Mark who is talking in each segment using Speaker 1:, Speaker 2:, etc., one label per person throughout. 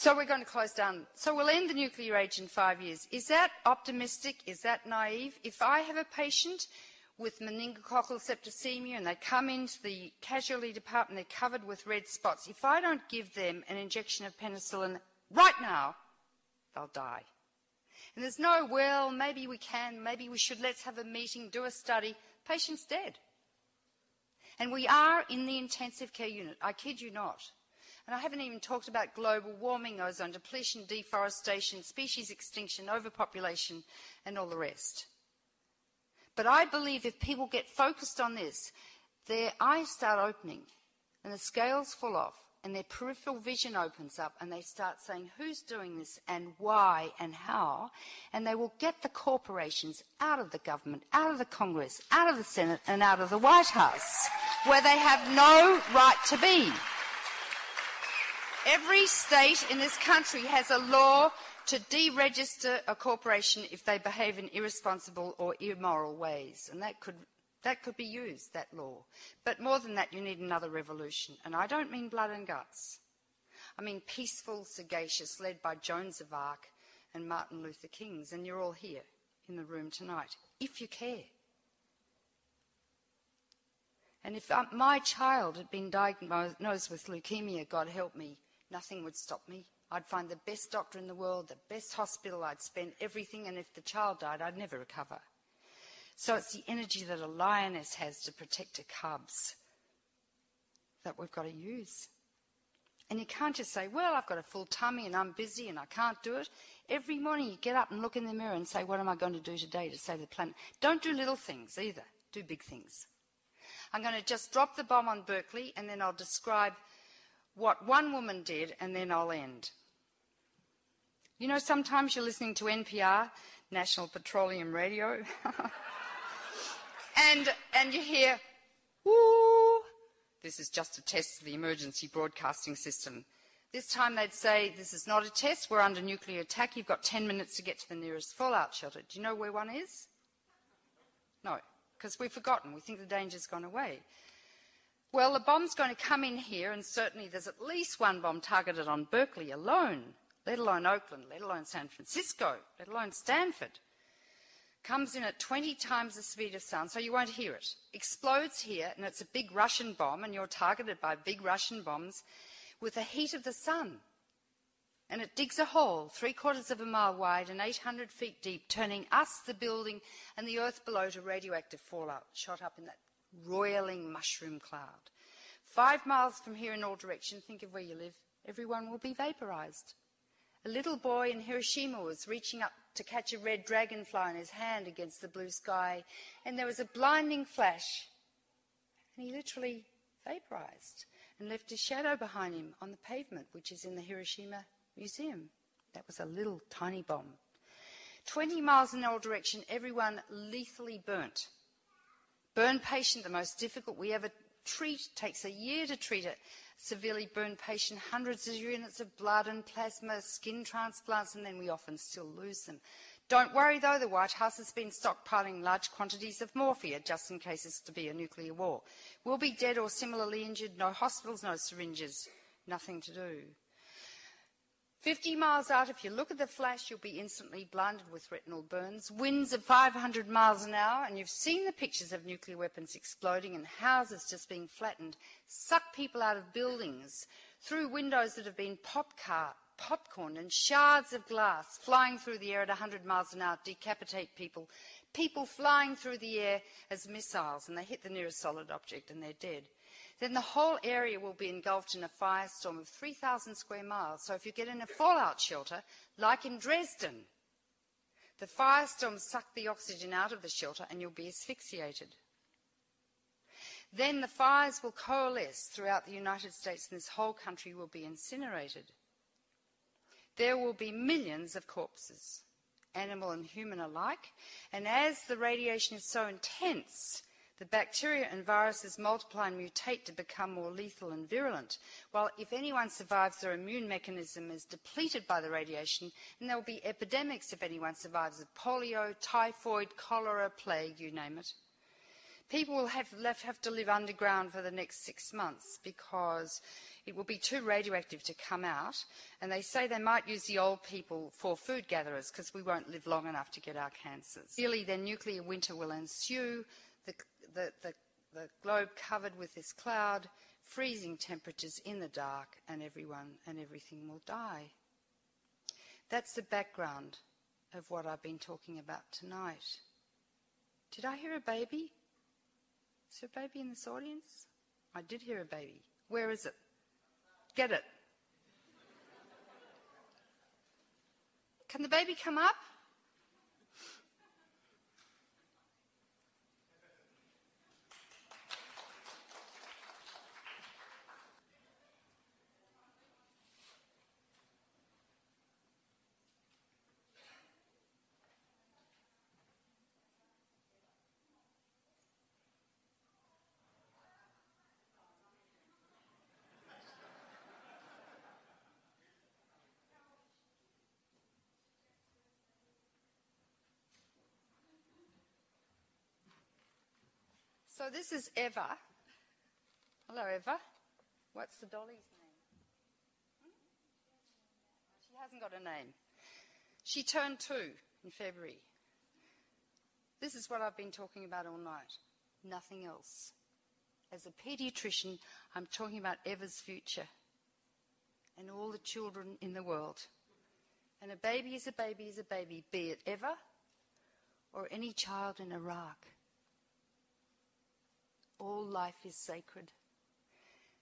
Speaker 1: So we're going to close down. So we'll end the nuclear age in 5 years. Is that optimistic? Is that naive? If I have a patient with meningococcal septicemia and they come into the casualty department, they're covered with red spots, if I don't give them an injection of penicillin right now, they'll die. And there's no, well, maybe we can, maybe we should, let's have a meeting, do a study. Patient's dead. And we are in the intensive care unit, I kid you not. And I haven't even talked about global warming, ozone depletion, deforestation, species extinction, overpopulation, and all the rest. But I believe if people get focused on this, their eyes start opening and the scales fall off and their peripheral vision opens up and they start saying who's doing this and why and how, and they will get the corporations out of the government, out of the Congress, out of the Senate and out of the White House, where they have no right to be. Every state in this country has a law to deregister a corporation if they behave in irresponsible or immoral ways. And that could be used, that law. But more than that, you need another revolution. And I don't mean blood and guts. I mean peaceful, sagacious, led by Joan of Arc and Martin Luther Kings. And you're all here in the room tonight, if you care. And if my child had been diagnosed with leukemia, God help me, nothing would stop me. I'd find the best doctor in the world, the best hospital, I'd spend everything, and if the child died, I'd never recover. So it's the energy that a lioness has to protect her cubs that we've got to use. And you can't just say, well, I've got a full tummy and I'm busy and I can't do it. Every morning you get up and look in the mirror and say, what am I going to do today to save the planet? Don't do little things either. Do big things. I'm going to just drop the bomb on Berkeley and then I'll describe what one woman did and then I'll end. You know, sometimes you're listening to NPR, National Petroleum Radio, and you hear, woo, this is just a test of the emergency broadcasting system. This time they'd say, this is not a test, we're under nuclear attack, you've got 10 minutes to get to the nearest fallout shelter. Do you know where one is? No, because we've forgotten, we think the danger's gone away. Well, the bomb's going to come in here, and certainly there's at least one bomb targeted on Berkeley alone, let alone Oakland, let alone San Francisco, let alone Stanford. Comes in at 20 times the speed of sound, so you won't hear it. Explodes here, and it's a big Russian bomb, and you're targeted by big Russian bombs with the heat of the sun. And it digs a hole 3/4 of a mile wide and 800 feet deep, turning us, the building, and the earth below to radioactive fallout, shot up in that roiling mushroom cloud. 5 miles from here in all directions, think of where you live, everyone will be vaporized. A little boy in Hiroshima was reaching up to catch a red dragonfly in his hand against the blue sky, and there was a blinding flash, and he literally vaporized and left his shadow behind him on the pavement, which is in the Hiroshima Museum. That was a little tiny bomb. 20 miles in all direction, everyone lethally burnt. Burn patient, the most difficult we ever treat, takes a year to treat a severely burned patient, hundreds of units of blood and plasma, skin transplants, and then we often still lose them. Don't worry though, the White House has been stockpiling large quantities of morphia just in case it's to be a nuclear war. We'll be dead or similarly injured, no hospitals, no syringes, nothing to do. 50 miles out, if you look at the flash, you'll be instantly blinded with retinal burns, winds of 500 miles an hour, and you've seen the pictures of nuclear weapons exploding and houses just being flattened, suck people out of buildings, through windows that have been popcorned, and shards of glass flying through the air at 100 miles an hour decapitate people, people flying through the air as missiles, and they hit the nearest solid object and they're dead. Then the whole area will be engulfed in a firestorm of 3,000 square miles. So if you get in a fallout shelter, like in Dresden, the firestorms suck the oxygen out of the shelter and you'll be asphyxiated. Then the fires will coalesce throughout the United States and this whole country will be incinerated. There will be millions of corpses, animal and human alike, and as the radiation is so intense, the bacteria and viruses multiply and mutate to become more lethal and virulent, while if anyone survives, their immune mechanism is depleted by the radiation, and there will be epidemics if anyone survives of polio, typhoid, cholera, plague, you name it. People will have to live underground for the next 6 months because it will be too radioactive to come out. And they say they might use the old people for food gatherers because we won't live long enough to get our cancers. Really, their nuclear winter will ensue, the globe covered with this cloud, freezing temperatures in the dark, and everyone and everything will die. That's the background of what I've been talking about tonight. Did I hear a baby? Is there a baby in this audience? I did hear a baby. Where is it? Get it. Can the baby come up? So this is Eva. Hello, Eva. What's the dolly's name? She hasn't got a name. She turned 2 in February. This is what I've been talking about all night. Nothing else. As a paediatrician, I'm talking about Eva's future and all the children in the world. And a baby is a baby is a baby, be it Eva or any child in Iraq. All life is sacred.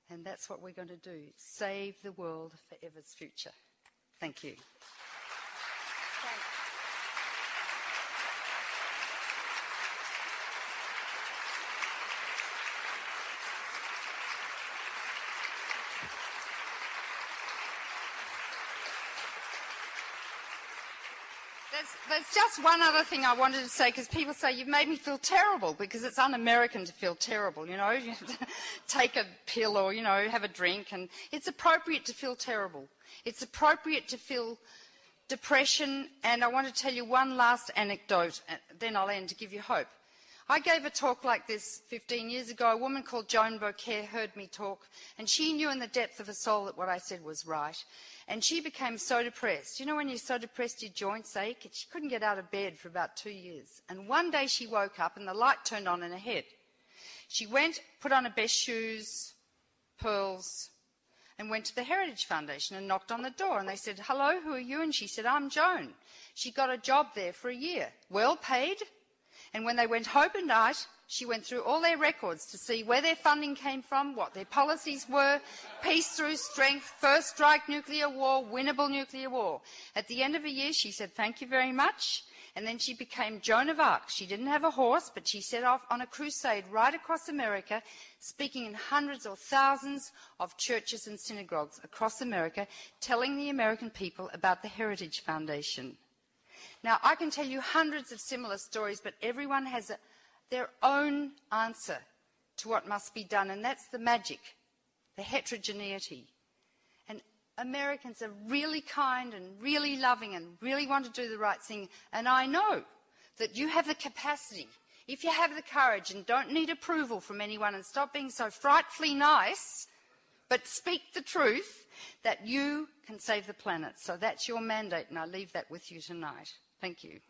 Speaker 1: And that's what we're going to do. Save the world for Eva's future. Thank you. There's just one other thing I wanted to say, because people say, you've made me feel terrible, because it's un-American to feel terrible, you know. You have to take a pill or, you know, have a drink, and it's appropriate to feel terrible. It's appropriate to feel depression, and I want to tell you one last anecdote, then I'll end to give you hope. I gave a talk like this 15 years ago. A woman called Joan Beaucaire heard me talk, and she knew in the depth of her soul that what I said was right. And she became so depressed. You know when you're so depressed your joints ache? She couldn't get out of bed for about 2 years. And one day she woke up and the light turned on in her head. She went, put on her best shoes, pearls, and went to the Heritage Foundation and knocked on the door. And they said, hello, who are you? And she said, I'm Joan. She got a job there for a year, well paid. And when they went home at night, she went through all their records to see where their funding came from, what their policies were, peace through strength, first strike nuclear war, winnable nuclear war. At the end of a year, she said, thank you very much. And then she became Joan of Arc. She didn't have a horse, but she set off on a crusade right across America, speaking in hundreds or thousands of churches and synagogues across America, telling the American people about the Heritage Foundation. Now, I can tell you hundreds of similar stories, but everyone has their own answer to what must be done, and that's the magic, the heterogeneity. And Americans are really kind and really loving and really want to do the right thing, and I know that you have the capacity, if you have the courage and don't need approval from anyone and stop being so frightfully nice, but speak the truth, that you can save the planet. So that's your mandate, and I leave that with you tonight. Thank you.